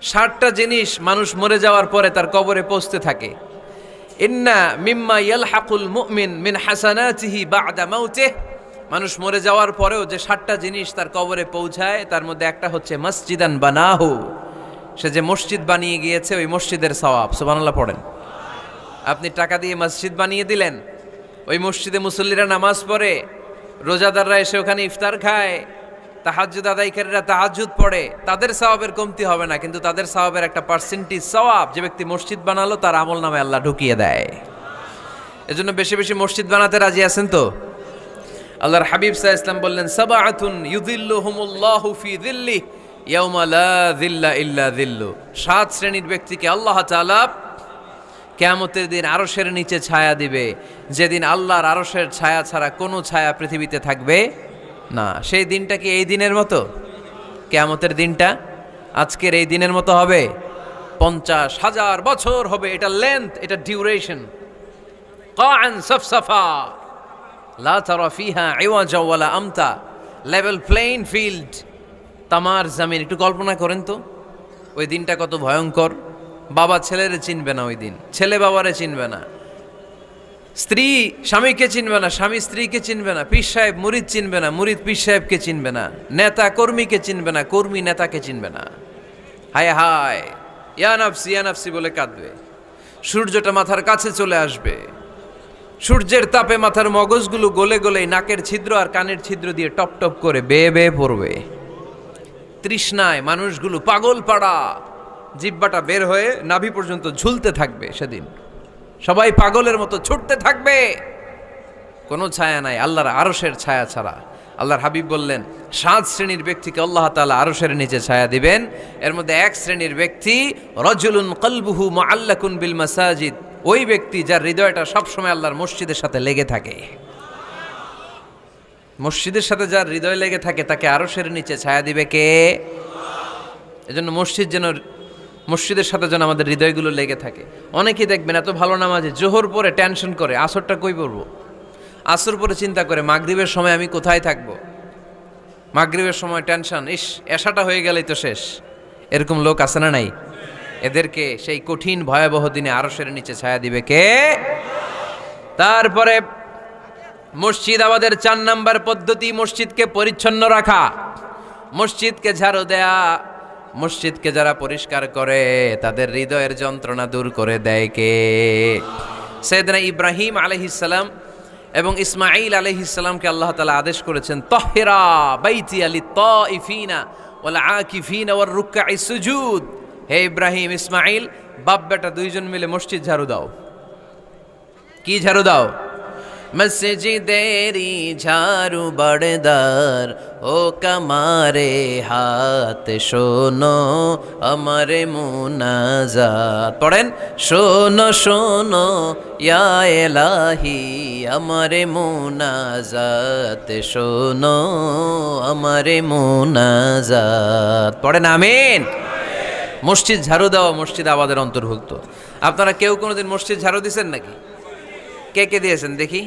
60টা জিনিস মানুষ মরে যাওয়ার পরে তার কবরে পৌঁছতে থাকে। ইন্না মিম্মা ইয়ালহাকুল মুমিন মিন হাসানাতিহি বা'দা মাউতিহি, মানুষ মরে যাওয়ার পরেও যে 60টা জিনিস তার কবরে পৌঁছায় তার মধ্যে একটা হচ্ছে মসজিদান বানাহু, সে যে মসজিদ বানিয়ে গিয়েছে ওই মসজিদের সওয়াব। সুবহানাল্লাহ পড়েন। আপনি টাকা দিয়ে মসজিদ বানিয়ে দিলেন, ওই মসজিদে মুসল্লিরা নামাজ পড়ে, রোজাদাররা এসে ওখানে ইফতার খায়, তাহাজ্জুদ আদায়কারীরা তাহাজ্জুদ পড়ে, তাদের সওয়াবের কমতি হবে না, কিন্তু তাদের সওয়াবের একটা পার্সেন্টেজ সওয়াব যে ব্যক্তি মসজিদ বানালো তার আমল নামে আল্লাহ ঢুকিয়ে দেয়। এজন্য বেশি বেশি মসজিদ বানাতে রাজি আছেন তো? আল্লাহর হাবিব সাল্লাল্লাহু আলাইহি ওয়াসাল্লাম বললেন, সাবআতুন ইউযিল্লুহুমুল্লাহু ফি যিল্লিহি ইয়াওমা লা যিল্লা ইল্লা যিল্লু, 7 শ্রেণীর ব্যক্তিকে আল্লাহ তাআলা কিয়ামতের দিন আরশের নিচে ছায়া দিবে, যেদিন আল্লাহর আরশের ছায়া ছাড়া কোনো ছায়া পৃথিবীতে থাকবে না। সেই দিনটা কি এই দিনের মতো? কিয়ামতের দিনটা আজকের এই দিনের মতো হবে? 50,000 বছর হবে। এটা লেন্থ, এটা ডিউরেশন। কাআন সাফসাফা লা তারা ফিহা ইওয়াজা ওয়ালা আমতা, লেভেল প্লেইন ফিল্ড, তামার জমিন। একটু কল্পনা করেন তো ওই দিনটা কত ভয়ঙ্কর। বাবা ছেলেরে চিনবে না ওই দিন, ছেলে বাবারে চিনবে না, স্ত্রী স্বামীকে চিনবে না, স্বামী স্ত্রীকে চিনবে না, পীর সাহেব মুরিদ চিনবে না, মুরিদ পীর সাহেবকে চিনবে না, নেতা কর্মীকে চিনবে না, কর্মী নেতাকে চিনবে না। হায় হায়, ইয়া নাফসি ইয়া নাফসি বলে কাঁদবে। সূর্যটা মাথার কাছে চলে আসবে, সূর্যের তাপে মাথার মগজগুলো গলে গলে নাকের ছিদ্র আর কানের ছিদ্র দিয়ে টপ টপ করে বেয়ে বেয়ে পড়বে। তৃষ্ণায় মানুষগুলো পাগল পাড়া, জিহ্বাটা বের হয়ে নাভি পর্যন্ত ঝুলতে থাকবে। সেদিন সবাই পাগলের মতো ছুটতে থাকবে, কোনো ছায়া নাই আল্লাহর আরশের ছায়া ছাড়া। আল্লাহর হাবিব বললেন 7 শ্রেণীর ব্যক্তিকে আল্লাহ তাআলা আরশের নিচে ছায়া দিবেন। এর মধ্যে 1 শ্রেণীর ব্যক্তি রাজুলুন কলবুহু মুআল্লাকুন বিল মাসাজিদ, ওই ব্যক্তি যার হৃদয়টা সবসময় আল্লাহর মসজিদের সাথে লেগে থাকে। মসজিদের সাথে যার হৃদয় লেগে থাকে তাকে আরশের নিচে ছায়া দিবে কে? এজন্য মসজিদের সাথে যেন আমাদের হৃদয়গুলো লেগে থাকে। অনেকেই দেখবেন এত ভালো নামাজে জোহর পরে টেনশন করে আসরটা কই পড়বো, আসর পরে চিন্তা করে মাগরিবের সময় আমি কোথায় থাকবো, মাগরিবের সময় টেনশন, ইস এশাটা হয়ে গেলেই তো শেষ। এরকম লোক আছে না নাই? এদেরকে সেই কঠিন ভয়াবহ দিনে আরশের নিচে ছায়া দিবে কে? তারপরে মসজিদ আমাদের 4 নাম্বার পদ্ধতি, মসজিদকে পরিচ্ছন্ন রাখা, মসজিদকে ঝাড়ু দেয়া। মসজিদকে যারা পরিষ্কার করে তাদের হৃদয়ের যন্ত্রণা দূর করে দেয় কে? সাইয়েদনা ইব্রাহিম আলাইহিস সালাম এবং ইসমাঈল আলাইহিস সালামকে আল্লাহ তাআলা আদেশ করেছেন, তাহহিরা বাইতিয়া লিত-তাইফিনা ওয়াল আকিফিনা ওয়ার রুকআইস সুজুদ। হে ইব্রাহিম, ইসমাঈল, বাপ বেটা দুইজন মিলে মসজিদ ঝাড়ু দাও। কি ঝাড়ু দাও? মসজিদেরি ঝাড়ু বড়দার ও কামারে হাত শোনো আমারে মুনাজাত। পড়েন, শোনো শোনো ইয়া এলাহি আমারে মুনাজাত, শোনো আমারে মুনাজাত। পড়েন আমিন। মসজিদ ঝাড়ু দেওয়া মসজিদ আবাদের অন্তর্ভুক্ত। আপনারা কেউ কোনোদিন মসজিদ ঝাড়ু দিয়েছেন নাকি? কে কে দিয়েছেন দেখি?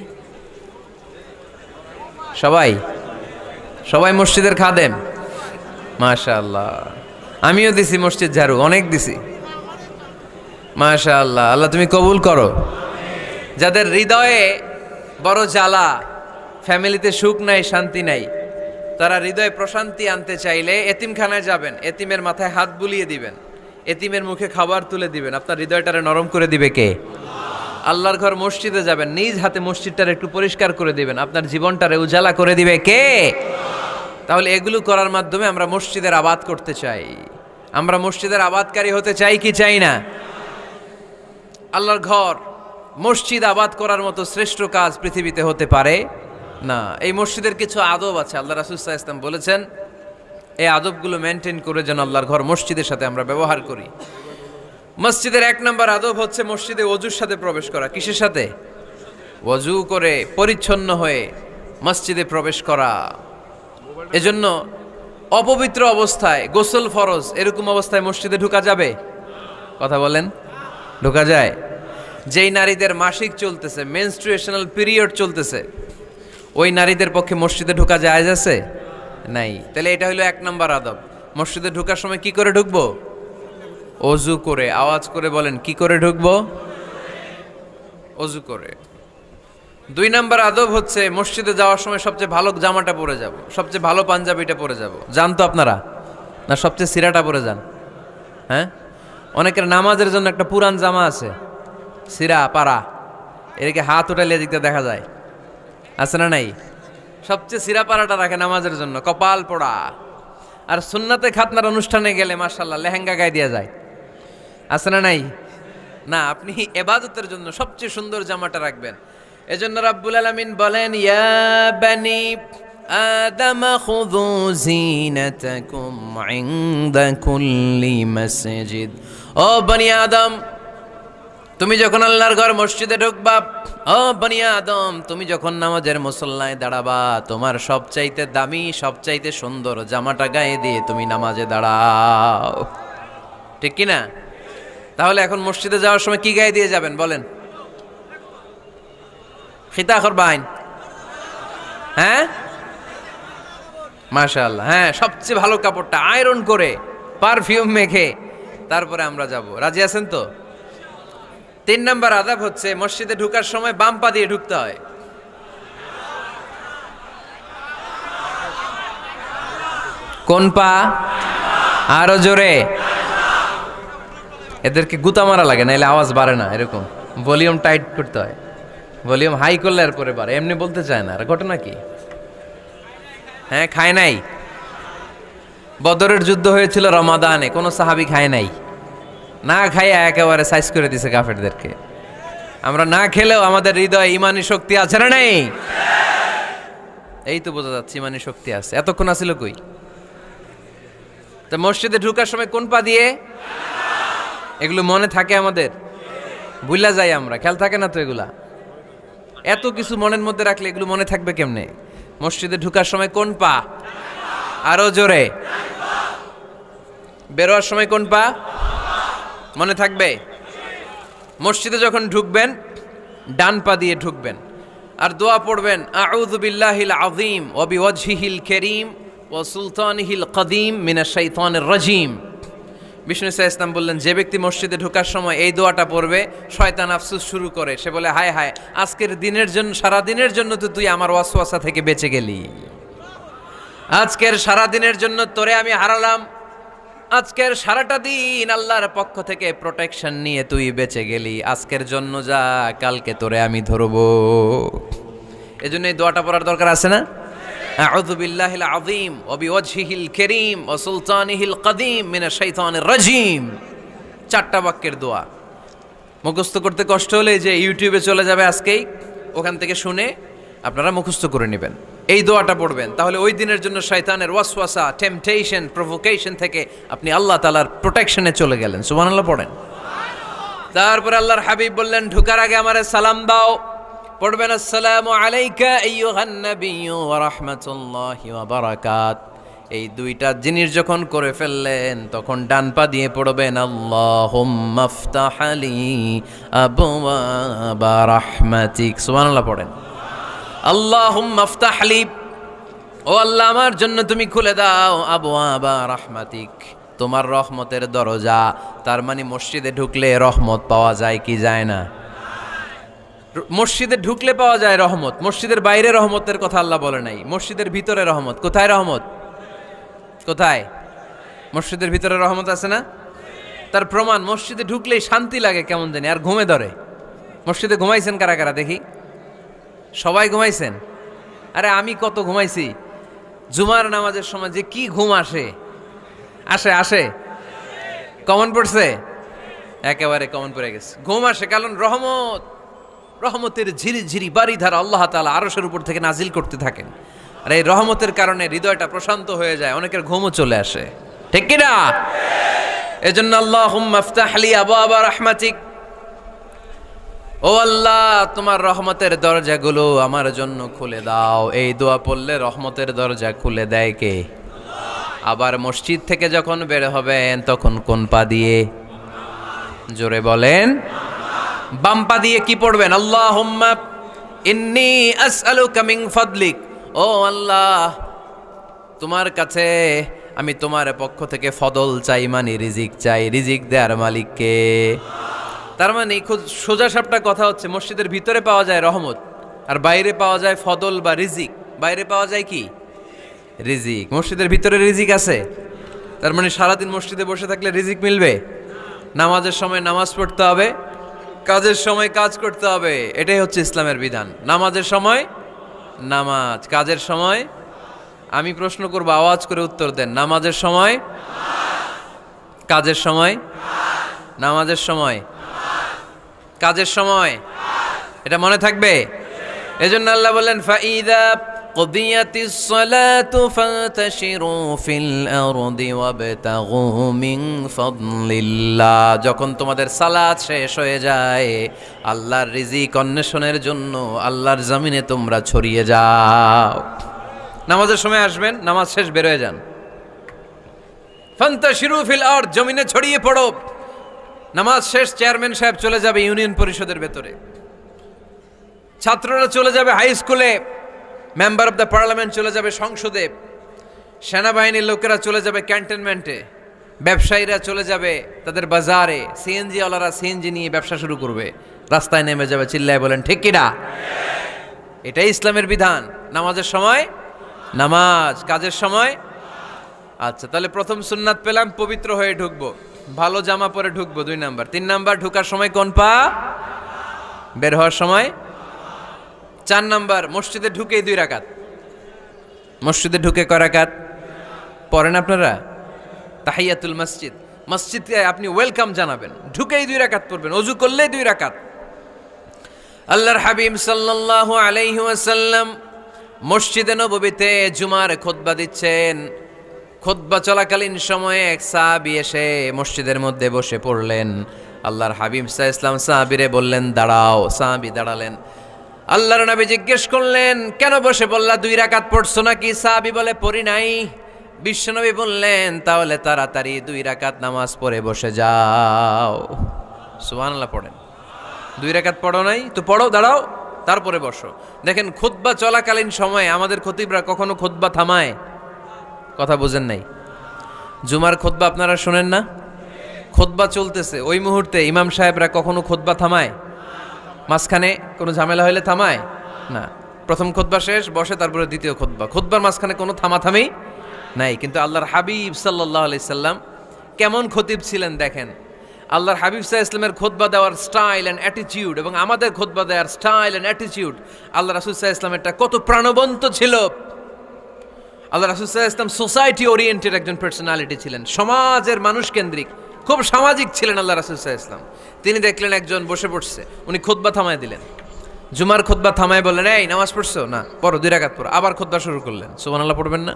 সবাই সবাই মসজিদের খাদেম? মাশাআল্লাহ। আমিও দিছি মসজিদ ঝাড়ু, অনেক দিছি। মাশাআল্লাহ, আল্লাহ তুমি কবুল করো। যাদের হৃদয়ে বড় জ্বালা, ফ্যামিলিতে সুখ নাই, শান্তি নাই, তারা হৃদয়ে প্রশান্তি আনতে চাইলে এতিমখানায় যাবেন, এতিমের মাথায় হাত বুলিয়ে দিবেন, এতিমের মুখে খাবার তুলে দিবেন, আপনার হৃদয়টারে নরম করে দিবে কে? আল্লাহর ঘর মসজিদে যাবেন, নিজ হাতে মসজিদটারে একটু পরিষ্কার করে দিবেন, আপনার জীবনটারে উজালা করে দিবে কে? তাহলে এগুলো করার মাধ্যমে আমরা মসজিদের আবাদ করতে চাই। আমরা মসজিদের আবাদকারী হতে চাই কি চাই না? আল্লাহর ঘর মসজিদ আবাদ করার মতো শ্রেষ্ঠ কাজ পৃথিবীতে হতে পারে না। এই মসজিদের কিছু আদব আছে, আল্লাহ রাসূল সাল্লাল্লাহু আলাইহি ওয়াসাল্লাম বলেছেন এই আদবগুলো মেনটেন করে যেন আল্লাহর ঘর মসজিদের সাথে আমরা ব্যবহার করি। মসজিদের 1 নম্বর আদব হচ্ছে মসজিদে ওযুর সাথে প্রবেশ করা। কিসের সাথে? ওযু করে পরিচ্ছন্ন হয়ে মসজিদে প্রবেশ করা। এজন্য অপবিত্র অবস্থায় গোসল ফরজ, এরকম অবস্থায় মসজিদে ঢোকা যাবে? কথা বলেন, ঢোকা যায়? যেই নারীদের মাসিক চলতেছে, মেনস্ট্রুয়েশনাল পিরিয়ড চলতেছে, ওই নারীদের পক্ষে মসজিদে ঢোকা জায়েজ আছে? নাই। তাহলে এটা হলো 1 নম্বর আদব। মসজিদে ঢোকার সময় কি করে ঢুকবো? অজু করে। আওয়াজ করে বলেন, কি করে ঢুকবো? অজু করে। 2 নাম্বার আদব হচ্ছে মসজিদে যাওয়ার সময় সবচেয়ে ভালো জামাটা পরে যাব, সবচেয়ে ভালো পাঞ্জাবিটা পরে যাব। জান তো আপনারা? না সবচেয়ে সিরাটা পরে যান? হ্যাঁ, অনেকের নামাজের জন্য একটা পুরান জামা আছে, সিরা পাড়া, এদিকে হাত উঠাইলে দিকতে দেখা যায়, আছে না নাই? সবচেয়ে সিরা পাড়াটা রাখে নামাজের জন্য, কপাল পোড়া। আর সুন্নাতে খাতনার অনুষ্ঠানে গেলে মাশাআল্লাহ লেহেঙ্গা গায়ে দেওয়া যায়, আছে না নাই? না, আপনি ইবাদতের জন্য সবচেয়ে সুন্দর জামাটা রাখবেন। এজন্য রাব্বুল আলামিন বলেন, ইয়া বানি আদম খুযু জিনাতাকুম ইনদা কুল্লি মসজিদ। ও বনি আদম, তুমি যখন আল্লাহর ঘর মসজিদে ঢুকবা, ও বনি আদম, তুমি যখন নামাজের মুসল্লায় দাঁড়াবা, তোমার সবচাইতে দামি, সবচাইতে সুন্দর জামাটা গায়ে দিয়ে তুমি নামাজে দাঁড়াও। ঠিক কি না? তাহলে এখন মসজিদে যাওয়ার সময় কি গায়ে দিয়ে যাবেন বলেন? খিতা করবাইন? হ্যাঁ, মাশাআল্লাহ, হ্যাঁ, সবচেয়ে ভালো কাপড়টা আয়রন করে পারফিউম মেখে তারপরে আমরা যাব। রাজি আছেন তো? 3 নাম্বার আদব হচ্ছে মসজিদে ঢুকার সময় বাম পা দিয়ে ঢুকতে হয়। কোন পা? আরো জোরে। এদেরকে গুতা মারা লাগে, নাইলে আওয়াজ বাড়ে না, এরকম ভলিউম টাইট করতে হয়। ভলিউম হাই করলে আর পরে বাড়ে, এমনি বলতে চায় না। আর ঘটনা কি? হ্যাঁ, খায় নাই। বদরের যুদ্ধ হয়েছিল রমাদানে, কোনো সাহাবী খায় নাই, না খাইয়া একেবারে সাইজ করে দিছে কাফেরদেরকে। আমরা না খেলেও আমাদের হৃদয়ে ইমানি শক্তি আছে না নাই? এই তো বোঝা যাচ্ছে ইমানি শক্তি আছে। এতক্ষণ আছিল কই? তো মসজিদে ঢুকার সময় কোন পা দিয়ে? এগুলো মনে থাকে আমাদের? ভুলা যাই আমরা, খেয়াল থাকে না তো এগুলা। এত কিছু মনের মধ্যে রাখলে এগুলো মনে থাকবে কেমনে? মসজিদে ঢুকার সময় কোন পা? আরো জোরে। বেরোয়ার সময় কোন পা? মনে থাকবে? মসজিদে যখন ঢুকবেন ডান পা দিয়ে ঢুকবেন, আর দোয়া পড়বেন, আউযু বিল্লাহিল আযীম ওয়া বিওয়াজহিল কারীম ওয়া সুলতানিহিল কদীম মিনাশ শাইতানির রাজীম। বিষ্ণু ইসা ইসলাম বললেন, যে ব্যক্তি মসজিদে ঢোকার সময় এই দোয়াটা পড়বে, শয়তান আফসোস শুরু করে, সে বলে, হায় হায়, আজকের দিনের জন্য, সারা দিনের জন্য তো তুই আমার ওয়াসওয়াসা থেকে বেঁচে গেলি। আজকের সারা দিনের জন্য তোরে আমি হারালাম, আজকের সারাটা দিন আল্লাহর পক্ষ থেকে প্রোটেকশন নিয়ে তুই বেঁচে গেলি, আজকের জন্য যা, কালকে তোরে আমি ধরবো। এজন্য এই দোয়াটা পড়ার দরকার আছে না? আউযু বিল্লাহিল আযীম ওয়া বিওয়াজহিল কারীম ওয়া সুলতানিহিল কদীম মিনাশ শাইতানির রাজীম। 4টা বাক্যের দোয়া। মুখস্থ করতে কষ্ট হলে যে ইউটিউবে চলে যাবে আজকেই, ওখান থেকে শুনে আপনারা মুখস্থ করে নেবেন, এই দোয়াটা পড়বেন। তাহলে ওই দিনের জন্য শয়তানের ওয়াসওয়াসা, টেম্পটেশন, প্রভোকেশন থেকে আপনি আল্লাহ তাআলার প্রোটেকশনে চলে গেলেন। সুবহানাল্লাহ পড়েন। তারপরে আল্লাহর হাবিব বললেন, ঢোকার আগে আমারে সালাম দাও। পড়বেন, আসসালামু আলাইকা আইয়ুহান নাবিয়্যু ওয়া রাহমাতুল্লাহি ওয়া বারাকাত। এই 2টা জিনিস যখন করে ফেললেন, তখন ডান পা দিয়ে পড়বেন, আল্লাহুম্মা আফতাহ লি আবওয়াবা রাহমাতিক। সুবহানাল্লাহ পড়েন। আল্লাহুম্মা আফতাহ লি, ও আল্লাহ আমার জন্য তুমি খুলে দাও, আবওয়াবা রাহমাতিক, তোমার রহমতের দরজা। তার মানে মসজিদে ঢুকলে রহমত পাওয়া যায় কি যায় না? মসজিদে ঢুকলে পাওয়া যায় রহমত, মসজিদের বাইরে রহমতের কথা আল্লাহ বলে নাই। মসজিদের ভিতরে রহমত। কোথায় রহমত? কোথায়? মসজিদের ভিতরে রহমত আছে না? তার প্রমাণ, মসজিদে ঢুকলেই শান্তি লাগে কেমন জানি, আর ঘুমে ধরে। মসজিদে ঘুমাইছেন কারা কারা দেখি? সবাই ঘুমাইছেন? আরে আমি কত ঘুমাইছি। জুমার নামাজের সময় যে কি ঘুম আসে, আসে আসে, কমন পড়ছে, একেবারে কমন পড়ে গেছে, ঘুম আসে। কারণ রহমত, রহমতের ঝিরি ঝিরি বাড়িধারা আল্লাহ তাআলা আরশের উপর থেকে নাজিল করতে থাকেন, আর এই রহমতের কারণে হৃদয়টা প্রশান্ত হয়ে যায়, অনেকের ঘুমও চলে আসে। ঠিক কি না? এজন্য আল্লাহুম্মা আফতাহ লি আবওয়াবা রাহমাতিক, ও আল্লাহ তোমার রহমতের দরজাগুলো আমার জন্য খুলে দাও। এই দোয়া পড়লে রহমতের দরজা খুলে দেয় কে? আবার মসজিদ থেকে যখন বের হবেন তখন কোন পা দিয়ে? জোরে বলেন। বাম পা দিয়ে কি পড়বেন? আল্লাহুম্মা ইন্নী আসআলুকা মিন ফাদলিক, ও আল্লাহ তোমার কাছে আমি তোমার পক্ষ থেকে ফদল চাই, মানে রিজিক চাই। রিজিক দেয়ার মালিককে। তার মানে খুব সোজা সাপটা কথা হচ্ছে, মসজিদের ভিতরে পাওয়া যায় রহমত, আর বাইরে পাওয়া যায় ফদল বা রিজিক। বাইরে পাওয়া যায় কি? রিজিক। মসজিদের ভিতরে রিজিক আছে, তার মানে সারাদিন মসজিদে বসে থাকলে রিজিক মিলবে? নামাজের সময় নামাজ পড়তে হবে, কাজের সময় কাজ করতে হবে। এটাই হচ্ছে ইসলামের বিধান। নামাজের সময় নামাজ, কাজের সময়। আমি প্রশ্ন করব, আওয়াজ করে উত্তর দেন। নামাজের সময়, কাজের সময়, নামাজের সময়, কাজের সময়। এটা মনে থাকবে? এজন্য আল্লাহ বললেন, ফাইদা কুদিয়াতিস সালাতু ফান্তাশিরু ফিল আরদি ওয়াবতাগু মিন ফাদলিল্লাহ। যখন তোমাদের সালাত শেষ হয়ে যায়, আল্লাহর রিজিক অন্বেষণের জন্য আল্লাহর জমিনে তোমরা ছড়িয়ে যাও। নামাজের সময় আসবেন, নামাজ শেষ বের হয়ে যান। ফান্তাশিরু ফিল আরদ, জমিনে ছড়িয়ে পড়ো। নামাজ শেষ, চেয়ারম্যান সাহেব চলে যাবে ইউনিয়ন পরিষদের ভেতরে, ছাত্ররা চলে যাবে হাই স্কুলে, মেম্বার অব দ্য পার্লামেন্ট চলে যাবে সংসদে, সেনাবাহিনীর লোকেরা চলে যাবে ক্যান্টনমেন্টে, ব্যবসায়ীরা চলে যাবে তাদের বাজারে, সিএনজি ওয়ালারা সিএনজি নিয়ে ব্যবসা শুরু করবে, রাস্তায় নেমে যাবে, চিল্লায় বলেন ঠিক কিনা? এটাই ইসলামের বিধান। নামাজের সময় নামাজ, কাজের সময়। আচ্ছা, তাহলে প্রথম সুন্নাত পেলাম, পবিত্র হয়ে ঢুকবো, ভালো জামা পরে ঢুকবো 2 নাম্বার। 3 নাম্বার, ঢুকার সময় কোন পা, বের হওয়ার সময়। 4 নাম্বার, মসজিদে ঢুকেই 2 রাকাত। মসজিদে ঢুকে কয় রাকাত পড়েন আপনারা? তাহিয়াতুল মসজিদ, মসজিদে আপনি ওয়েলকাম জানাবেন, ঢুকেই 2 রাকাত পড়বেন, ওযু করলেই 2 রাকাত। আল্লাহর হাবিব সাল্লাল্লাহু আলাইহি ওয়াসাল্লাম মসজিদে নববীতে জুমার খুতবা দিচ্ছেন। খুতবা চলাকালীন সময়ে এক সাহাবী এসে মসজিদের মধ্যে বসে পড়লেন। আল্লাহর হাবিব সাল্লাল্লাহু আলাইহি ওয়াসাল্লাম সাহাবীরে বললেন দাঁড়াও। সাহাবী দাঁড়ালেন। আল্লাহর নবী জিজ্ঞেস করলেন, কেন বসে বললা, 2 রাকাত পড়ছো নাকি? সাহাবী বলে, পড়ি নাই। বিশ্বনবী বললেন, তাহলে তাড়াতাড়ি 2 রাকাত নামাজ পড়ে বসে যাও। সুবহানাল্লাহ পড়েন। 2 রাকাত পড়ো নাই তো পড়ো, দাঁড়াও, তারপরে বসো। দেখেন, খুতবা চলাকালীন সময়ে আমাদের খতিবরা কখনো খুতবা থামায়? কথা বুঝেন নাই? জুমার খুতবা আপনারা শুনেন না? খুতবা চলতেছে, ওই মুহূর্তে ইমাম সাহেবরা কখনো খুতবা থামায়? মাঝখানে কোনো ঝামেলা হলে থামায় না। প্রথম খুতবা শেষ, বসে, তারপরে দ্বিতীয় খুতবা। খুতবার মাঝখানে কোনো থামাথামি নাই। কিন্তু আল্লাহর হাবিব সাল্লাল্লাহু আলাইহি সাল্লাম কেমন খতিব ছিলেন দেখেন। আল্লাহর হাবিব সাল্লাল্লাহু আলাইহি সাল্লামের খুতবা দেওয়ার স্টাইল অ্যান্ড অ্যাটিটিউড এবং আমাদের খুতবা দেওয়ার স্টাইল অ্যান্ড অ্যাটিটিউড, আল্লাহ রাসূল সাল্লাল্লাহু আলাইহি সাল্লামেরটা কত প্রাণবন্ত ছিল। আল্লাহ রাসূল সাল্লাল্লাহু আলাইহি সাল্লাম সোসাইটি ওরিয়েন্টেড একজন পার্সোনালিটি ছিলেন, সমাজের মানুষ কেন্দ্রিক, খুব সামাজিক ছিলেন আল্লাহ রাসূল সাল্লাল্লাহু আলাইহি সাল্লাম। তিনি দেখলেন একজন বসে পড়ছে, উনি খুতবা থামায় দিলেন। জুমার খুতবা থামায় বললেন, এই নামাজ পড়ছো না, পড়ো 2 রাকাত পড়ো। আবার খুতবা শুরু করলেন। সুবহানাল্লাহ পড়বেন না?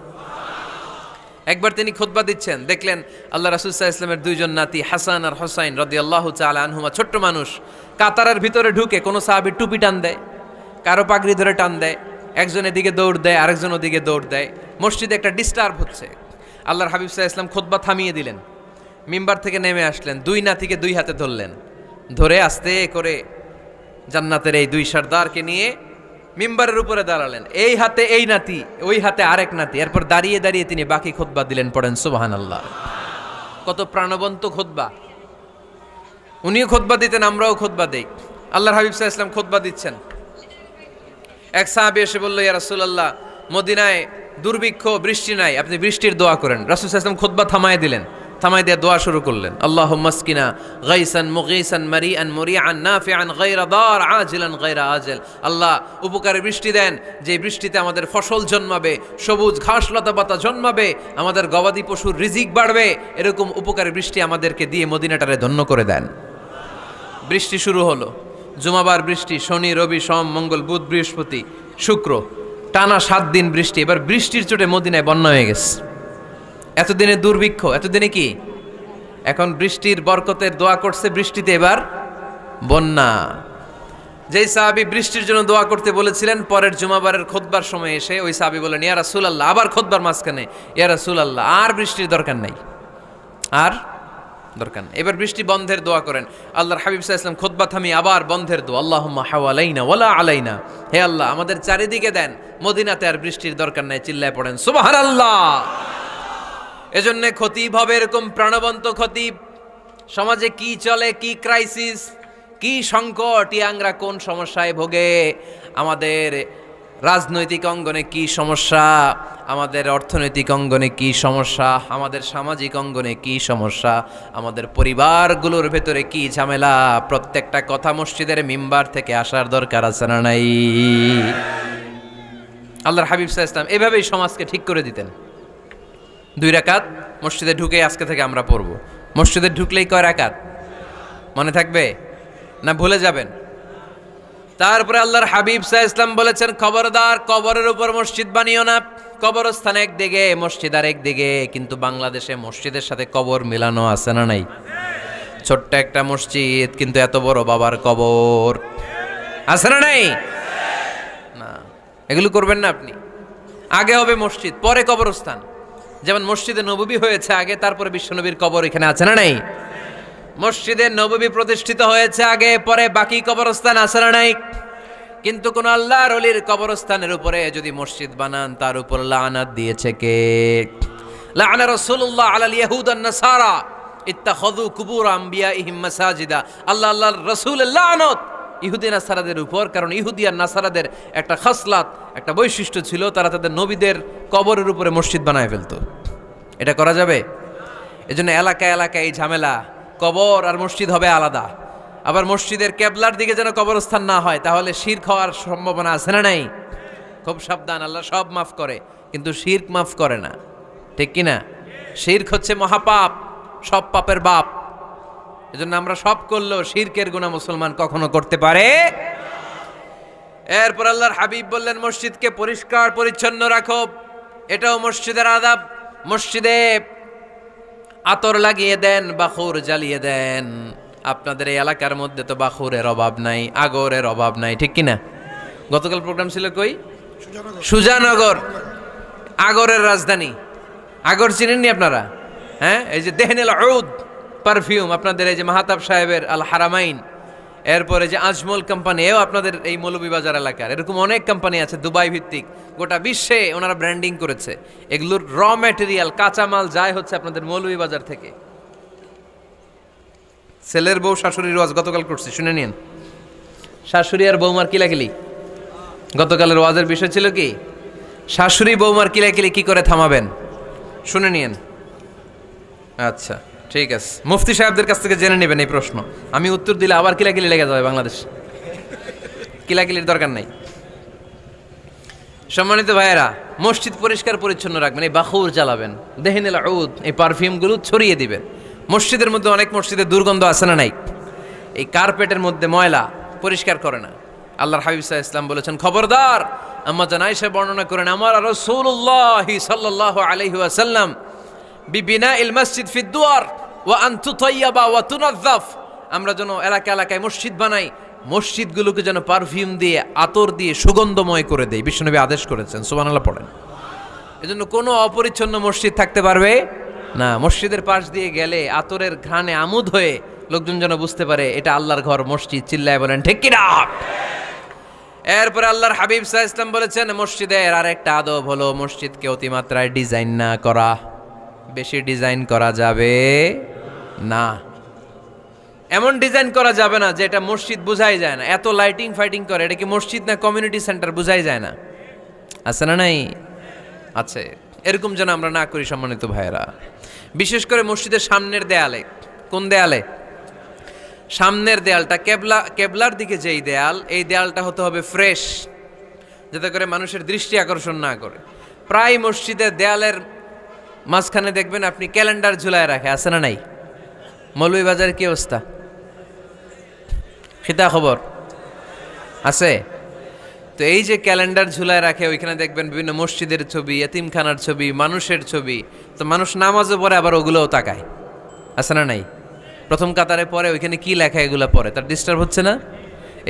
একবার তিনি খুতবা দিচ্ছেন, দেখলেন আল্লাহ রাসূল সাল্লাল্লাহু আলাইহি ওয়াসাল্লামের 2 জন নাতি হাসান আর হুসাইন রাদিয়াল্লাহু তাআলা আনহুমা, ছোট্ট মানুষ, কাতারের ভিতরে ঢুকে কোনো সাহাবী টুপি টান দেয়, কারো পাগড়ি ধরে টান দেয়, একজন এদিকে দৌড় দেয়, আরেকজন ওদিকে দৌড় দেয়। মসজিদে একটা ডিস্টার্ব হচ্ছে। আল্লাহর হাবিব সাল্লাল্লাহু আলাইহি ওয়াসাল্লাম খুতবা থামিয়ে দিলেন, মিম্বার থেকে নেমে আসলেন, 2 নাতিকে 2 হাতে ধরলেন, ধরে আস্তে করে জান্নাতের এই 2 সর্দারকে নিয়ে মিম্বারের উপরে দাঁড়ালেন। এই হাতে এই নাতি, ওই হাতে আরেক নাতি। এরপর দাঁড়িয়ে দাঁড়িয়ে তিনি বাকি খুতবা দিলেন। পড়েন সুবহানাল্লাহ। কত প্রাণবন্ত খুতবা। উনিও খুতবা দিতেন, আমরাও খুতবা দেই। আল্লাহর হাবিব সাল্লাল্লাহু আলাইহি ওয়াসাল্লাম খুতবা দিচ্ছেন, এক সাহাবী এসে বলল, ইয়া রাসূলুল্লাহ, মদিনায় দুর্ভিক্ষ, বৃষ্টি নাই, আপনি বৃষ্টির দোয়া করেন। রাসূল সাল্লাল্লাহু আলাইহি ওয়াসাল্লাম খুতবা থামায় দিলেন, থামাই দিয়ে দোয়া শুরু করলেন, আল্লাহুম্মা আসকিনা গাইসান মুগীসান মারিআন মুরিআন নাফিআন গায়রা দার আজিলান গায়রা আজল। আল্লাহ, উপকারে বৃষ্টি দেন, যে বৃষ্টিতে আমাদের ফসল জন্মাবে, সবুজ ঘাস লতা পাতা জন্মাবে, আমাদের গবাদি পশুর রিজিক বাড়বে, এরকম উপকারে বৃষ্টি আমাদেরকে দিয়ে মদিনাটারে ধন্য করে দেন। বৃষ্টি শুরু হলো। জুমাবার বৃষ্টি, শনি রবি সোম মঙ্গল বুধ বৃহস্পতি শুক্র, টানা 7 দিন বৃষ্টি। এবার বৃষ্টির চোটে মদিনায় বন্যা হয়ে গেছে। এতদিনে দুর্ভিক্ষ, এতদিনে কি? এখন বৃষ্টির বরকতের দোয়া করছে, বৃষ্টিতে এবার বন্যা। যেই সাহাবী বৃষ্টির জন্য দোয়া করতে বলেছিলেন, পরের জুমাবারের খুতবার সময় এসে ওই সাহাবী বলেন, ইয়া রাসূলুল্লাহ, আবার খুতবার মাঝখানে, ইয়া রাসূলুল্লাহ, আর বৃষ্টির দরকার নাই, আর দরকার নেই, এবার বৃষ্টি বন্ধের দোয়া করেন। আল্লাহর হাবিব সাল্লাল্লাহু আলাইহি ওয়াসাল্লাম খুতবা থামিয়ে আবার বন্ধের দোয়া, আল্লাহুম্মা হাওয়ালাইনা ওয়ালা আলাইনা, হে আল্লাহ আমাদের চারিদিকে দেন, মদিনাতে আর বৃষ্টির দরকার নাই। চিল্লায় পড়েন সুবহানাল্লাহ। এজন্য খতিব হবে এরকম প্রাণবন্ত খতিব। সমাজে কি চলে, কি ক্রাইসিস, কি সংকট, ইয়াংরা কোন সমস্যায় ভোগে, আমাদের রাজনৈতিক অঙ্গনে কি সমস্যা, আমাদের অর্থনৈতিক অঙ্গনে কি সমস্যা, আমাদের সামাজিক অঙ্গনে কি সমস্যা, আমাদের পরিবারগুলোর ভেতরে কি ঝামেলা, প্রত্যেকটা কথা মসজিদের মিম্বার থেকে আসার দরকার আছে না নাই? আল্লাহর হাবিব সাল্লাল্লাহু আলাইহি ওয়াসাল্লাম এভাবেই সমাজকে ঠিক করে দিতেন। 2 রাকাত মসজিদে ঢুকে আজকে থেকে আমরা পড়ব। মসজিদে ঢুকলেই কয় রাকাত মনে থাকবে না ভুলে যাবেন? তারপরে আল্লাহর হাবিব সাল্লাল্লাহু আলাইহি ওয়াসাল্লাম বলেছেন, খবরদার কবরের উপর মসজিদ বানিও না। কবরস্থান একদিকে, মসজিদ আর একদিকে। কিন্তু বাংলাদেশে মসজিদের সাথে কবর মিলানো আছে না নাই? ছোট্ট একটা মসজিদ কিন্তু এত বড় বাবার কবর আছে না নাই? না, এগুলো করবেন না আপনি। আগে হবে মসজিদ, পরে কবরস্থান। যেমন মসজিদে নববী হয়েছে আগে, তারপরে বিশ্বনবীর কবর এখানে আছে না নাই? মসজিদে নববী প্রতিষ্ঠিত হয়েছে আগে, পরে বাকি কবরস্থান আছে না নাই? কিন্তু কোন আল্লাহর ওলির কবরস্থানের উপরে যদি মসজিদ বানান, তার উপর লানাত দিয়েছে কে? লাআনা রাসূলুল্লাহ আলাল ইয়াহুদ ওয়ান নাসারা ইত্তাখাযু কুবুর আমবিয়াইহিম মাসাজিদা। আল্লাহর রাসূলের লানত ইহুদি নাসারাদের উপর, কারণ ইহুদি আর নাসারাদের একটা খাসলাত, একটা বৈশিষ্ট্য ছিল, তারা তাদের নবীদের কবরের উপরে মসজিদ বানায় ফেলতো। এটা করা যাবে? এজন্য এলাকায় এলাকায় এই ঝামেলা, কবর আর মসজিদ হবে আলাদা। আবার মসজিদের কেবলার দিকে যেন কবরস্থান না হয়, তাহলে শিরক হওয়ার সম্ভাবনা আছে না নাই? খুব সাবধান, আল্লাহ সব মাফ করে কিন্তু শিরক মাফ করে না, ঠিক কি না? শিরক হচ্ছে মহাপাপ, সব পাপের বাপ। এজন্য আমরা সব করলেও শিরকের গুনাহ মুসলমান কখনো করতে পারে। এরপর আল্লাহর হাবিব বললেন, মসজিদকে পরিষ্কার পরিচ্ছন্ন রাখো, এটাও মসজিদের আদাব। মসজিদে আতর লাগিয়ে দেন, বাখুর জ্বালিয়ে দেন। আপনাদের এই এলাকার মধ্যে তো বাখুরের অভাব নাই, আগরের অভাব নাই, ঠিক কিনা? গতকাল প্রোগ্রাম ছিল কই? সুজানগর, আগরের রাজধানী। আগর চিনেননি আপনারা? হ্যাঁ, এই যে দেহনেল উদ পারফিউম, আপনাদের এই যে মাহাতাব সাহেবের আল হারামাইন, এরপরে যে আজমল কোম্পানি, এও আপনাদের এই মৌলভীবাজার এলাকার। এরকম অনেক কোম্পানি আছে দুবাই ভিত্তিক, গোটা বিশ্বে ওনারা ব্র্যান্ডিং করেছে। এগুলোর র ম্যাটেরিয়াল, কাঁচামাল যায় হচ্ছে আপনাদের মৌলভীবাজার থেকে। ছেলের বউ শাশুড়ির ওয়াজ গতকাল করছি, শুনে নিন। শাশুড়ি আর বৌমার কিলাকিলি, গতকালের ওয়াজের বিষয় ছিল কি? শাশুড়ি বৌমার কিলাকিলি কি করে থামাবেন, শুনে নিন। আচ্ছা ঠিক আছে, মুফতি সাহেবদের কাছ থেকে জেনে নেবেন এই প্রশ্ন। আমি উত্তর দিলে আবার কিলাকিলি লেগে যাবে বাংলাদেশ। কিলাকিলির দরকার নাই। সম্মানিত ভাইয়েরা, মসজিদ পরিষ্কার পরিচ্ছন্ন রাখবেন, এই বাখুর জ্বালাবেন, দেহনেল উদ, এই পারফিউমগুলো ছড়িয়ে দিবেন। মসজিদের মধ্যে অনেক মসজিদে দুর্গন্ধ আছে না নাই? এই কার্পেটের মধ্যে ময়লা, পরিষ্কার করে না। আল্লাহর হাবিব সাল্লাল্লাহু আলাইহি ওয়াসাল্লাম বলেছেন, খবরদার। আম্মা জান আয়েশা বর্ণনা করেন, আমার রাসূলুল্লাহ সাল্লাল্লাহু আলাইহি ওয়াসাল্লাম বিবিনাইল মসজিদ ফিদ দুয়ার ওয়া আন তুতায়্যাবা ওয়া তুনাযযাফ। আমরা যেন এলাকা এলাকায় মসজিদ বানাই, মসজিদগুলোকে যেন পারফিউম দিয়ে, আতর দিয়ে সুগন্ধময় করে দেই। বিশ্বনবী আদেশ করেছেন, সুবহানাল্লাহ পড়েন। এজন্য কোনো অপরিচ্ছন্ন মসজিদ থাকতে পারবে না। মসজিদের পাশ দিয়ে গেলে আতরের ঘ্রাণে আমোদ হয়ে লোকজন যেন বুঝতে পারে এটা আল্লাহর ঘর, মসজিদ। চিল্লায় বলেন ঠিক কি না? এরপরে আল্লাহর হাবিব সাল্লাল্লাহু আলাইহি ওয়াসাল্লাম বলেছেন, মসজিদের আরেকটা আদব হলো মসজিদকে অতিমাত্রায় ডিজাইন না করা। বেশি ডিজাইন করা যাবে না। এমন ডিজাইন করা যাবে না যে এটা মসজিদ বোঝাই যায় না। এত লাইটিং ফাইটিং করে, এটা কি মসজিদ না কমিউনিটি সেন্টার বোঝাই যায় না? আছে না নাই? আছে। এরকম যেন আমরা না করি সম্মানিত ভাইয়েরা। বিশেষ করে মসজিদের সামনের দেয়ালে। কোন দেয়ালে? সামনের দেয়ালটা, কেবলার দিকে যেই দেয়াল, এই দেয়ালটা হতে হবে ফ্রেশ, যাতে করে মানুষের দৃষ্টি আকর্ষণ না করে। প্রায় মসজিদের দেয়ালের মাঝখানে দেখবেন আপনি ক্যালেন্ডার ঝুলায় রাখে, আছে না নাই? মৌলভীবাজারের কি অবস্থা? খিতা খবর আছে? তো এই যে ক্যালেন্ডার ঝুলায় রাখে, ওইখানে দেখবেন বিভিন্ন মসজিদের ছবি, এতিমখানার ছবি, মানুষের ছবি। তো মানুষ নামাজও পড়ে, আবার ওগুলোও তাকায়, আছে না নাই? প্রথম কাতারে পরে ওইখানে কি লেখা, এগুলো পরে, তার ডিস্টার্ব হচ্ছে না?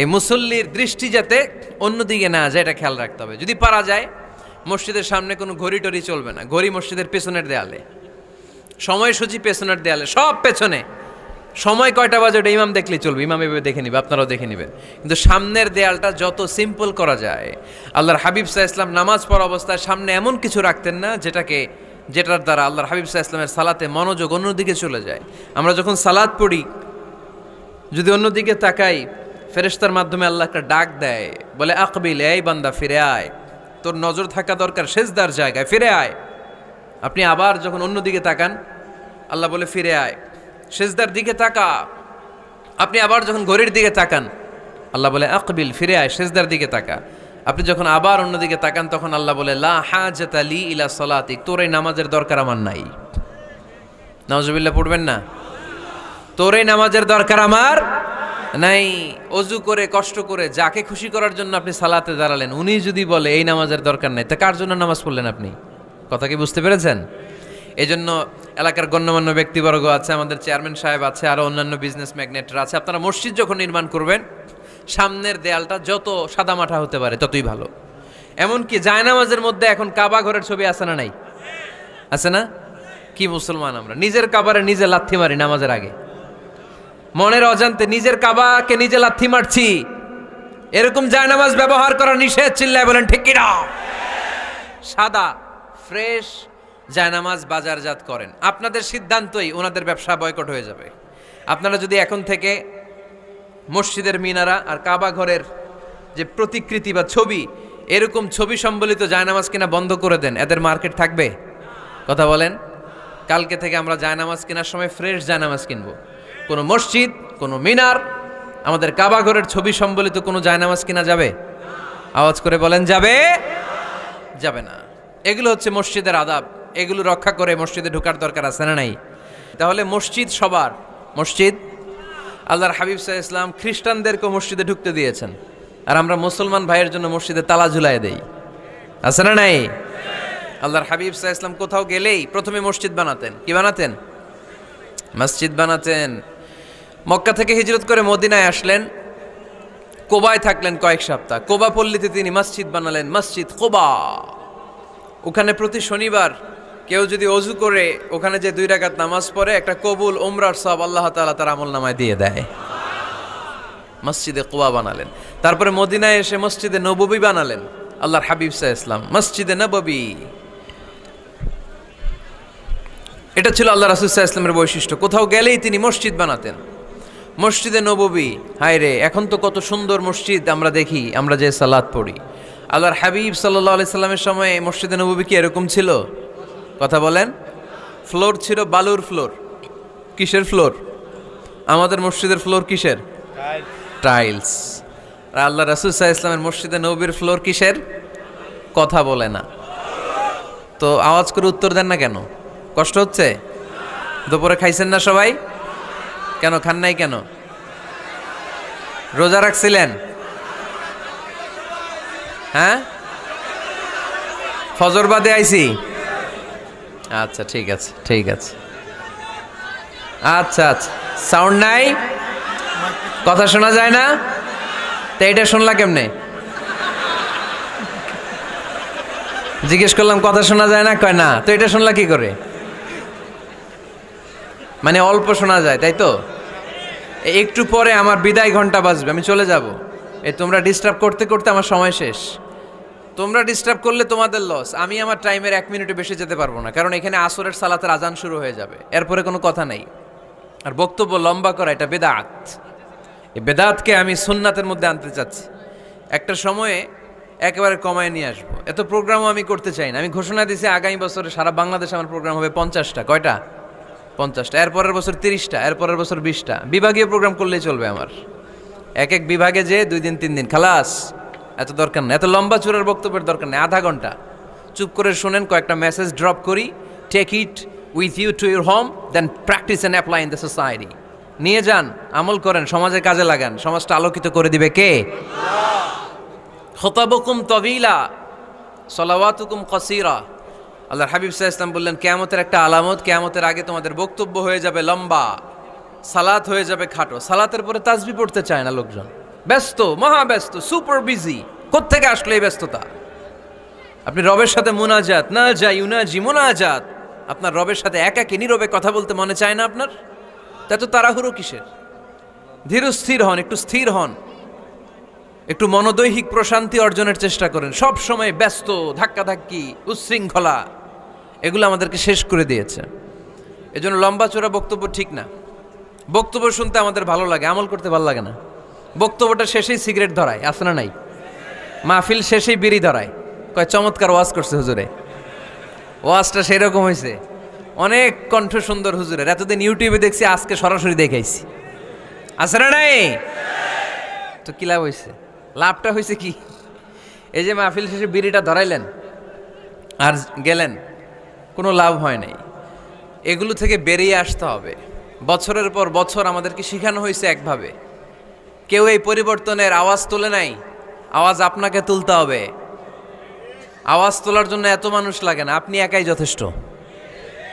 এই মুসল্লির দৃষ্টি যাতে অন্যদিকে না যায়, এটা খেয়াল রাখতে হবে। যদি পারা যায়, মসজিদের সামনে কোনো ঘড়ি টড়ি চলবে না। ঘড়ি মসজিদের পেছনের দেয়ালে, সময়সূচি পেছনের দেয়ালে, সব পেছনে। সময় কয়টা বাজে ওটা ইমাম দেখলেই চলবে, ইমাম এভাবে দেখে নিবে, আপনারাও দেখে নেবেন। কিন্তু সামনের দেয়ালটা যত সিম্পল করা যায়। আল্লাহর হাবিব সাল্লাল্লাহু আলাইহি ওয়াসাল্লাম নামাজ পড়া অবস্থায় সামনে এমন কিছু রাখতেন না যেটাকে যেটার দ্বারা আল্লাহর হাবিব সাল্লাল্লাহু আলাইহি ওয়াসাল্লামের সালাতে মনোযোগ অন্যদিকে চলে যায়। আমরা যখন সালাত পড়ি যদি অন্যদিকে তাকাই, ফেরেশতার মাধ্যমে আল্লাহ একটা ডাক দেয়, বলে আকবিল, এই বান্দা ফিরে আয়, তোর নজর থাকা দরকার সেজদার জায়গায়, ফিরে আয়। আপনি আবার যখন অন্যদিকে তাকান আল্লাহ বলে ফিরে আয়, সেজদার দিকে তাকা। আপনি আবার যখন ঘড়ির দিকে তাকান আল্লাহ বলে আকবিল, ফিরে আয়, সেজদার দিকে তাকা। আপনি যখন আবার অন্যদিকে তাকান তখন আল্লাহ বলে লা হাজাতা লি ইলা সালাতিক, তোর এই নামাজের দরকার আমার নাই। নাউজুবিল্লাহ পড়বেন না? তোর এই নামাজের দরকার আমার নাই। অজু করে কষ্ট করে যাকে খুশি করার জন্য আপনি সালাতে দাঁড়ালেন, উনি যদি বলে এই নামাজের দরকার নাই, তা কার জন্য নামাজ পড়লেন আপনি? কথা কি বুঝতে পেরেছেন? এই জন্য এলাকার গণ্যমান্য ব্যক্তিবর্গ আছে, আমাদের চেয়ারম্যান সাহেব আছে, আরও অন্যান্য বিজনেস ম্যাগনেটরা আছে, আপনারা মসজিদ যখন নির্মাণ করবেন সামনের দেয়ালটা যত সাদামাটা হতে পারে ততই ভালো। এমনকি জায়নামাজের মধ্যে এখন কাবা ঘরের ছবি আছে না নাই? আছে না? কি মুসলমান আমরা, নিজের কাবারে নিজে লাথি মারি নামাজের আগে, মনের অজান্তে নিজের কাবাকে নিজে লাথি মারছি। এরকম জায়নামাজ ব্যবহার করা নিষেধ, চিল্লায় বলেন ঠিক কিনা? সাদা ফ্রেশ জায়নামাজ বাজারজাত করেন, আপনাদের সিদ্ধান্তই ওনাদের ব্যবসা বয়কট হয়ে যাবে। আপনারা যদি এখন থেকে মসজিদের মিনারা আর কাবা ঘরের যে প্রতিকৃতি বা ছবি, এরকম ছবি সম্বলিত জায়নামাজ কিনা বন্ধ করে দেন, এদের মার্কেট থাকবে? কথা বলেন। কালকে থেকে আমরা জায়নামাজ কেনার সময় ফ্রেশ জায়নামাজ কিনবো। কোনো মসজিদ, কোনো মিনার, আমাদের কাবা ঘরের ছবি সম্বলিত কোনো জায়নামাজ কিনা যাবে? আওয়াজ করে বলেন যাবে? যাবে না। এগুলো হচ্ছে মসজিদের আদাব, এগুলো রক্ষা করে মসজিদে ঢোকার দরকার আছে না নাই? তাহলে মসজিদ সবার, মসজিদ আল্লাহর হাবিব সাল্লাল্লাহু আলাইহি ওয়াসাল্লাম খ্রিস্টানদেরকে মসজিদে ঢুকতে দিয়েছেন, আর আমরা মুসলমান ভাইয়ের জন্য মসজিদে তালা ঝুলাই দেই, আছে না নাই? আল্লাহর হাবিব সাল্লাল্লাহু আলাইহি ওয়াসাল্লাম কোথাও গেলেই প্রথমে মসজিদ বানাতেন। কি বানাতেন? মসজিদ বানাতেন। মক্কা থেকে হিজরত করে মদিনায় আসলেন, কোবায় থাকলেন কয়েক সপ্তাহ। কোবা পল্লীতে তিনি মসজিদ বানালেন, মসজিদ কোবা। ওখানে প্রতি শনিবার কেউ যদি অজু করে ওখানে যে 2 রাকাত নামাজ পড়ে, একটা কবুল উমরার সওয়াব আল্লাহ তাআলা তার আমলনামায় দিয়ে দেয়। মসজিদে কোবা বানালেন। তারপরে মদিনায় এসে মসজিদে নববী বানালেন আল্লাহর হাবিব সাল্লাল্লাহু আলাইহি ওয়াসাল্লাম, মসজিদে নববী। এটা ছিল আল্লাহ রাসূল সাল্লাল্লাহু আলাইহি ওয়াসাল্লামের বৈশিষ্ট্য। কোথাও গেলেই তিনি মসজিদ বানাতেন। মসজিদে নববী, হায় রে, এখন তো কত সুন্দর মসজিদ আমরা দেখি, আমরা যে সালাত পড়ি। আল্লাহর হাবিব সাল্লাল্লাহু আলাইহি সাল্লামের সময় মসজিদে নববী কি এরকম ছিল? কথা বলেন। ফ্লোর ছিল বালুর ফ্লোর। কিসের ফ্লোর? আমাদের মসজিদের ফ্লোর কিসের? টাইলস। আর আল্লাহ রাসূল সাল্লাল্লাহু আলাইহি ওয়াসাল্লামের মসজিদে নববীর ফ্লোর কিসের? কথা বলে না তো আওয়াজ করে উত্তর দেন না কেন? কষ্ট হচ্ছে? দুপুরে খাইছেন না সবাই? কেন খান নাই কেন? রোজা রাখছিলেন? হ্যাঁ, ফজর বাদে আইছি। আচ্ছা ঠিক আছে, ঠিক আছে। আচ্ছা আচ্ছা, সাউন্ড নাই, কথা শোনা যায় না? তো এটা শুনলা কেমনে? জিজ্ঞেস করলাম কথা শোনা যায় না, কয় না। তো এটা শুনলা কি করে? মানে অল্প শোনা যায়, তাই তো? একটু পরে আমার বিদায় ঘন্টা বাজবে, আমি চলে যাব। তোমরা ডিস্টার্ব করতে করতে আমার সময় শেষ। তোমরা ডিস্টার্ব করলে তোমাদের লস। আমি আমার টাইমের 1 মিনিটে বেশি যেতে পারবো না, কারণ এখানে আসরের সালাতের আজান শুরু হয়ে যাবে, এরপরে কোনো কথা নেই। আর বক্তব্য লম্বা করা এটা বেদাত। এই বেদাতকে আমি সুন্নাতের মধ্যে আনতে চাচ্ছি। একটা সময়ে একেবারে কমায় নিয়ে আসবো। এত প্রোগ্রামও আমি করতে চাই না। আমি ঘোষণা দিয়েছি আগামী বছরে সারা বাংলাদেশে আমার প্রোগ্রাম হবে 50টা। কয়টা? 50টা। এরপরের বছর 30টা, এরপরের বছর 20টা। বিভাগীয় প্রোগ্রাম করলেই চলবে আমার। এক এক বিভাগে যে 2 দিন 3 দিন খালাস। এত দরকার নেই, এত লম্বা চূড়ার বক্তব্যের দরকার নেই। আধা ঘন্টা চুপ করে শুনেন, কয়েকটা মেসেজ ড্রপ করি, take it with you to your home, then practice and apply in the society. নিয়ে যান, আমল করেন, সমাজের কাজে লাগান। সমাজটা আলোকিত করে দিবে কে? খুতাবুকুম তাবিলা সালাওয়াতুকুম কাসীরা। আল্লাহর হাবিব সাল্লাল্লাহু আলাইহি ওয়াসাল্লাম বললেন, কিয়ামতের একটা আলামত, কিয়ামতের আগে তোমাদের বক্তব্য হয়ে যাবে লম্বা, সালাত হয়ে যাবে খাটো। সালাতের পরে তাসবিহ পড়তে চায় না লোকজন, ব্যস্ত, মহাব্যস্ত, সুপার বিজি। কোত্থেকে আসলে এই ব্যস্ততা? আপনি রবের সাথে মুনাজাত, না যাই ইউনাজি মুনাজাত, আপনার রবের সাথে একাকী নীরবে কথা বলতে মনে চায় না আপনার? তা তো তাড়াহুড়ো কিসের? ধীর স্থির হন, একটু স্থির হন, একটু মনোদৈহিক প্রশান্তি অর্জনের চেষ্টা করেন। সব সময় ব্যস্ত, ধাক্কাধাক্কি, উচ্ছৃঙ্খলা, এগুলো আমাদেরকে শেষ করে দিয়েছে। এজন্য লম্বা চোরা বক্তব্য ঠিক না। বক্তব্য শুনতে আমাদের ভালো লাগে, আমল করতে ভালো লাগে না। বক্তব্যটা শেষেই সিগারেট ধরায়, আছে না নাই? মাহফিল শেষেই বিড়ি ধরায়, কয় চমৎকার ওয়াজ করছে হুজুরে। ওয়াজটা সেরকম হয়েছে, অনেক কণ্ঠ সুন্দর হুজুরের। এতদিন ইউটিউবে দেখছি, আজকে সরাসরি দেখাইছি, আছে না নাই? তো কি লাভ হয়েছে? লাভটা হয়েছে কি? এই যে মাহফিল শেষে বিড়িটা ধরাইলেন আর গেলেন, কোনো লাভ হয় নাই। এগুলো থেকে বেরিয়ে আসতে হবে। বছরের পর বছর আমাদেরকে শেখানো হয়েছে একভাবে, কেউ এই পরিবর্তনের আওয়াজ তোলে নাই। আওয়াজ আপনাকে তুলতে হবে। আওয়াজ তোলার জন্য এত মানুষ লাগে না, আপনি একাই যথেষ্ট।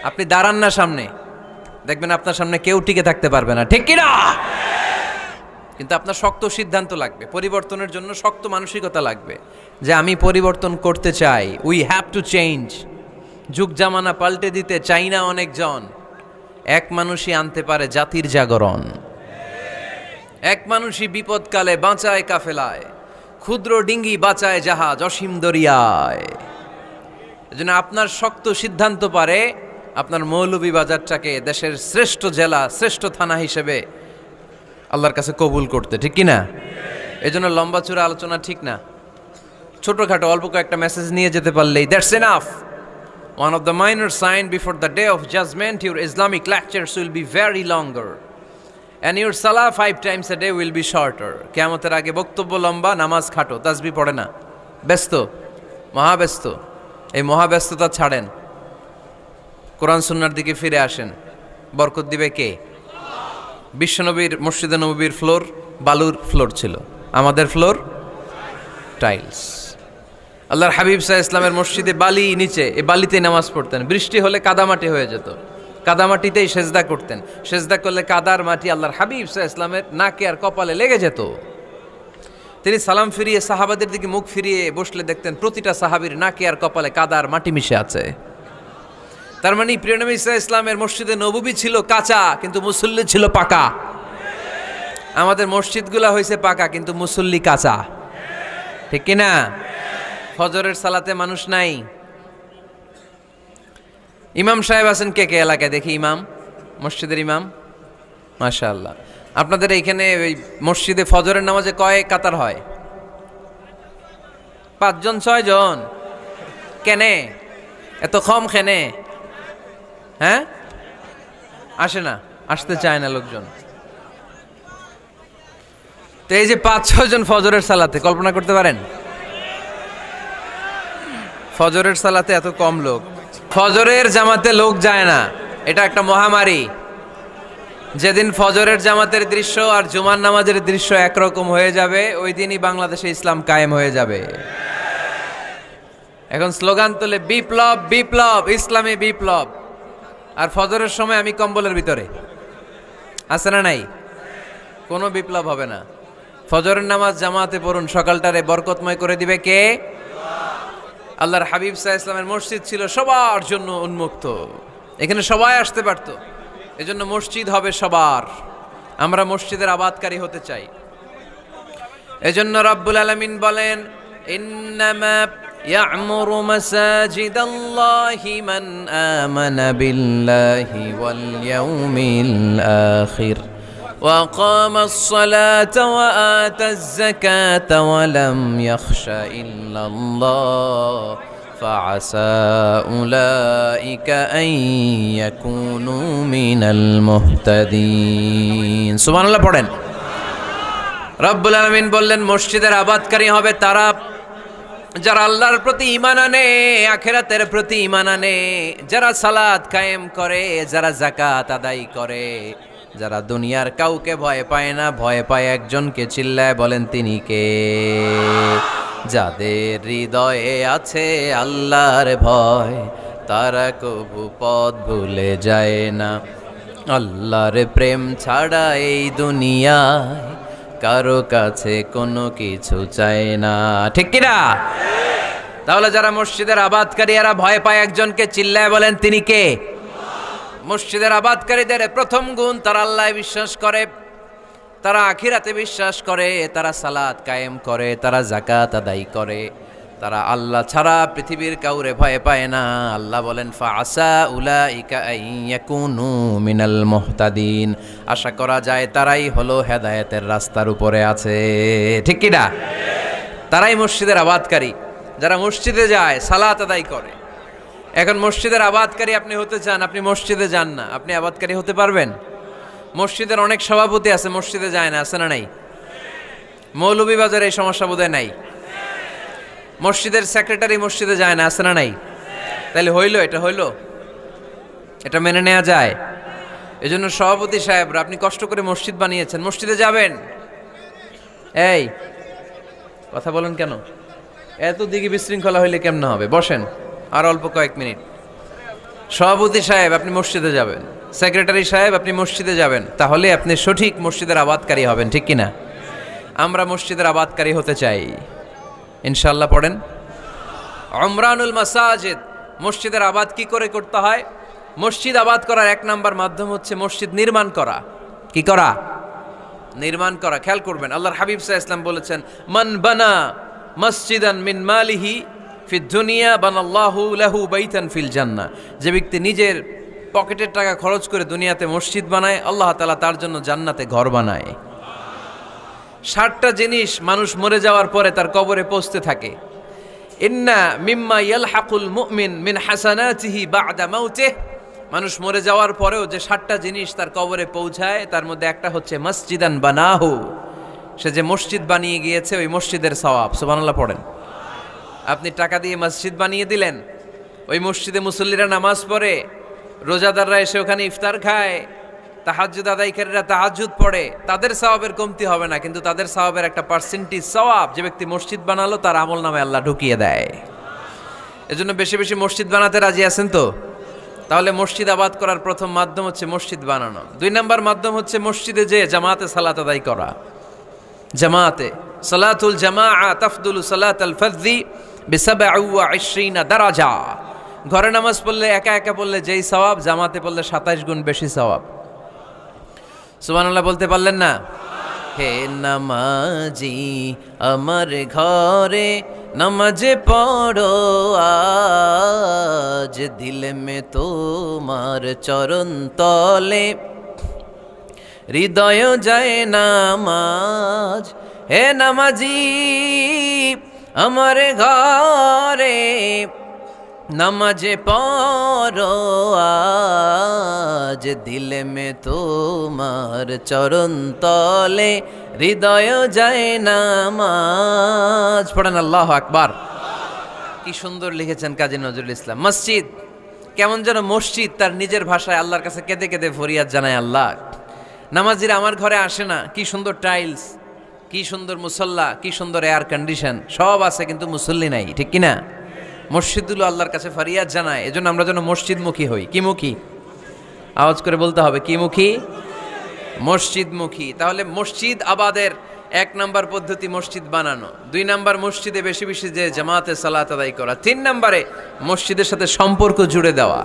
আপনি দাঁড়ান না সামনে, দেখবেন আপনার সামনে কেউ টিকে থাকতে পারবে না, ঠিক কিনা? কিন্তু আপনার শক্ত সিদ্ধান্ত লাগবে, পরিবর্তনের জন্য শক্ত মানসিকতা লাগবে, যে আমি পরিবর্তন করতে চাই। We have to change. যুগ জামানা পাল্টে দিতে চাই না অনেকজন, এক মানুষই আনতে পারে জাতির জাগরণ। এক মানুষই বিপদকালে বাঁচায় কাফেলায়, ক্ষুদ্র ডিঙ্গি বাঁচায় জাহাজ অসীম দরিয়ায়। এজন্য আপনার শক্ত সিদ্ধান্ত পারে আপনার মৌলভীবাজারটাকে দেশের শ্রেষ্ঠ জেলা, শ্রেষ্ঠ থানা হিসেবে আল্লাহর কাছে কবুল করতে, ঠিক কিনা? এজন্য লম্বা চূড়া আলোচনা ঠিক না। ছোটখাটো অল্প কয়েকটা মেসেজ নিয়ে যেতে পারলেই that's enough. One of the minor signs before the day of judgment, your Islamic lectures will be very longer and your salah 5 times a day will be shorter. কিয়ামতের আগে বক্তব্য লম্বা, নামাজ খাটো, তাসবিহ পড়ে না, ব্যস্ত, মহাব্যস্ত। এই মহাব্যস্ততা ছাড়েন, কোরআন সুন্নাহর দিকে ফিরে আসেন। বরকত দিবে কে? বিশ্বনবীর মসজিদে নববীর ফ্লোর বালুর ফ্লোর ছিল, আমাদের ফ্লোর টাইলস। আল্লাহর হাবিব সাল্লাল্লাহু আলাইহি ইসলামের মসজিদে বালি নিচে, এই বালিতেই নামাজ পড়তেন। বৃষ্টি হলে কাদামাটি হয়ে যেত, কাদামাটিতেই সেজদা করতেন। সেজদা করলে কাদার মাটি আল্লাহর হাবিব সাল্লাল্লাহু আলাইহি ইসলামের নাকে আর কপালে লেগে যেত। তিনি সালাম ফিরিয়ে সাহাবাদের দিকে মুখ ফিরিয়ে বসলে দেখতেন প্রতিটা সাহাবীর নাকে আর কপালে কাদার মাটি মিশে আছে। তার মানে প্রিয় নবী সাল্লাল্লাহু আলাইহি ইসলামের মসজিদে নববী ছিল কাঁচা, কিন্তু মুসল্লি ছিল পাকা। আমাদের মসজিদগুলা হয়েছে পাকা, কিন্তু মুসল্লি কাঁচা, ঠিক কিনা? ফজরের সালাতে মানুষ নাই। ইমাম সাহেব আছেন কে কে এলাকায়? দেখি ইমাম, মসজিদের ইমাম, মাশাআল্লাহ। আপনাদের এইখানে ওই মসজিদে ফজরের নামাজে কয় কাতার হয়? 5 জন 6 জন? কেনে এত কম? কেনে? হ্যাঁ, আসে না, আসতে চায় না লোকজন। তো এই যে 5-6 জন ফজরের সালাতে, কল্পনা করতে পারেন ফজরের সালাতে এত কম লোক। ফজরের জামাতে লোক যায় না, এটা একটা মহামারী। যেদিন ফজরের জামাতের দৃশ্য আর জুমার নামাজের দৃশ্য একরকম হয়ে যাবে, ওই দিনই বাংলাদেশে ইসলাম কায়েম হয়ে যাবে। এখন স্লোগান তোলে বিপ্লব বিপ্লব, ইসলামী বিপ্লব। আর ফজরের সময় আমি কম্বলের ভিতরে, আছে না নাই? কোনো বিপ্লব হবে না। ফজরের নামাজ জামাতে পড়ুন, সকালটারে বরকতময় করে দিবে কে? আল্লাহর হাবিব সাল্লাল্লাহু আলাইহি ইসলামের মসজিদ ছিল সবার জন্য উন্মুক্ত, এখানে সবাই আসতে পারত। এজন্য মসজিদ হবে সবার। আমরা মসজিদের আবাদকারী হতে চাই। এজন্য রব্বুল আলামিন বলেন, ইন্নামা ইয়া'মুরু মাসাজিদাল্লাহি মান আমানা বিল্লাহি ওয়াল ইয়াউমিল আখির وأقام الصلاة وآتى الزكاة ولم يخش إلا الله فعسى أولئك أن يكونوا من المهتدين سبحان الله পড়েন। রব্বুল আলামিন বললেন মসজিদের আবাদকারী হবে তারা যারা আল্লাহর প্রতি ঈমান আনে, আখিরাতের প্রতি ঈমান আনে, যারা সালাত কায়েম করে, যারা যাকাত আদায় করে, যারা দুনিয়ার কাউকে ভয় পায় না, ভয় পায় একজনকে, চিল্লায় বলেন তিনি কে? যাদের হৃদয়ে আছে আল্লাহর ভয়, তারা কবু পথ ভুলে যায় না। আল্লাহর প্রেম ছাড়া এই দুনিয়ায় কারো কাছে কোনো কিছু চায় না, ঠিক কিনা? তাহলে যারা মসজিদের আবাদকারী, এরা ভয় পায় একজনকে, চিল্লায় বলেন তিনি কে? মসজিদের আবাদকারীদের প্রথম গুণ, তারা আল্লাহয় বিশ্বাস করে, তারা আখিরাতে বিশ্বাস করে, তারা সালাত কায়েম করে, তারা যাকাত আদায় করে, তারা আল্লাহ ছাড়া পৃথিবীর কাউরে ভয় পায় না। আল্লাহ বলেন ফাআসা উলাইকা আইয়াকুনু মিনাল মুহতাদিন, আশা করা যায় তারাই হলো হেদায়েতের রাস্তার উপরে আছে। ঠিক কি না? তারাই মসজিদের আবাদকারী, যারা মসজিদে যায় সালাত আদায় করে। এখন মসজিদের আবাদকারী আপনি হতে চান, আপনি মসজিদে যান না, আপনি আবাদকারী হতে পারবেন? মসজিদের অনেক সভাপতি আছে মসজিদে যায় না, আছে না নাই? মৌলভীবাজারে এই সমস্যা বোধহয় নাই। মসজিদের সেক্রেটারি মসজিদে যায় না, আছে না নাই? তাহলে হইল, এটা হইল, এটা মেনে নেওয়া যায়? এজন্য সভাপতি সাহেবরা, আপনি কষ্ট করে মসজিদ বানিয়েছেন, মসজিদে যাবেন। এই কথা বলেন কেন? এত দিকে বিশৃঙ্খলা হইলে কেমন হবে? বসেন আর অল্প কয়েক মিনিট। সভাপতি সাহেব আপনি মসজিদে যাবেন, সেক্রেটারি সাহেব আপনি মসজিদে যাবেন, তাহলে আপনি সঠিক মসজিদের আবাদকারী হবেন। ঠিক কিনা? আমরা মসজিদের আবাদকারী হতে চাই, ইনশাআল্লাহ। পড়েন উমরানুল মাসাজিদ। মসজিদের আবাদ কি করে করতে হয়? মসজিদ আবাদ করার এক নাম্বার মাধ্যম হচ্ছে মসজিদ নির্মাণ করা। কি করা? নির্মাণ করা। খেয়াল করবেন, আল্লাহর হাবিব সাল্লাল্লাহু আলাইহি ওয়াসাল্লাম বলেছেন, মান বানা মসজিদান মিন মালিহি ফিদ দুনিয়া বানাল্লাহু লাহু বাইতান ফিল জান্নাহ। যে ব্যক্তি নিজের পকেটের টাকা খরচ করে দুনিয়াতে মসজিদ বানায়, আল্লাহ তাআলা তার জন্য জান্নাতে ঘর বানায়। 60টা জিনিস মানুষ মরে যাওয়ার পরে তার কবরে পৌঁছতে থাকে। ইন্না মিম্মা ইয়ালহাকুল মুমিন মিন হাসানাতিহি বা'দা মাউতিহি। মানুষ মরে যাওয়ার পরেও যে 60টা জিনিস তার কবরে পৌঁছায়, তার মধ্যে একটা হচ্ছে মসজিদান বানাহু। সে যে মসজিদ বানিয়ে গিয়েছে, ওই মসজিদের সওয়াব। সুবহানাল্লাহ পড়েন। আপনি টাকা দিয়ে মসজিদ বানিয়ে দিলেন, ওই মসজিদে মুসল্লিরা নামাজ পড়ে, রোজাদাররা এসে ওখানে ইফতার খায়, তাহাজ্জুদ আদায়কারীরা তাহাজ্জুদ পড়ে, তাদের সওয়াবের কমতি হবে না, কিন্তু তাদের সওয়াবের একটা পার্সেন্টেজ সওয়াব যে ব্যক্তি মসজিদ বানালো তার আমল নামে আল্লাহ ঢুকিয়ে দেয়। এজন্য বেশি বেশি মসজিদ বানাতে রাজি আছেন তো? তাহলে মসজিদ আবাদ করার প্রথম মাধ্যম হচ্ছে মসজিদ বানানো। 2 নাম্বার মাধ্যম হচ্ছে মসজিদে যে জামাতে সালাত আদায় করা। জামাতে সালাতুল জামাআ তাফদুলু সালাতাল ফাযযি বি27 দারাজা। ঘরে নামাজ পড়লে, একা একা পড়লে যেই সওয়াব, জামাতে পড়লে 27 গুণ বেশি সওয়াব। সুবহানাল্লাহ বলতে পারলেন না? হে নামাজি আমার ঘরে নামাজে পড়ো আজ, দিল মে তোমার চরণ তলে হৃদয় যায় নামাজ। হে নামাজি আমার ঘরে নামাজে পড়ো আজ, দিল মে তোমার চরণ তলে হৃদয় যায় নামাজ। পড়েন আল্লাহু আকবার। কি সুন্দর লিখেছেন কাজী নজরুল ইসলাম। মসজিদ কেমন যেন মসজিদ তার নিজের ভাষায় আল্লাহর কাছে কেঁদে কেঁদে ফরিয়াদ জানায়, আল্লাহ নামাজিরা আমার ঘরে আসে না, কি সুন্দর টাইলস, কি সুন্দর মুসল্লা, কি সুন্দর এয়ার কন্ডিশন, সব আছে কিন্তু মুসল্লি নাই। ঠিক কিনা? মসজিদগুলো আল্লাহর কাছে ফরিয়াদ জানায়। এজন্য আমরা যেন মসজিদমুখী হই। কি মুখী? আওয়াজ করে বলতে হবে, কি মুখী? মসজিদমুখী। তাহলে মসজিদ আবাদের 1 নাম্বার পদ্ধতি মসজিদ বানানো। 2 নাম্বার মসজিদে বেশি বেশি যে জামাতে সালাত আদায় করা। 3 নাম্বারে মসজিদের সাথে সম্পর্ক জুড়ে দেওয়া,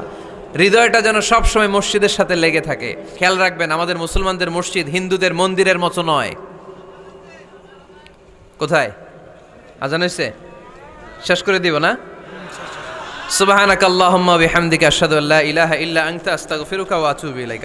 হৃদয়টা যেন সবসময় মসজিদের সাথে লেগে থাকে। খেয়াল রাখবেন, আমাদের মুসলমানদের মসজিদ হিন্দুদের মন্দিরের মতো নয়। কোথায় আজান হয়েছে? শেষ করে দিব না? সুবহানাকাল্লাহুম্মা বিহামদিকা আশহাদু আল্লা ইলাহা ইল্লা আনতা আস্তাগফিরুকা ওয়া আতুবু ইলাইক।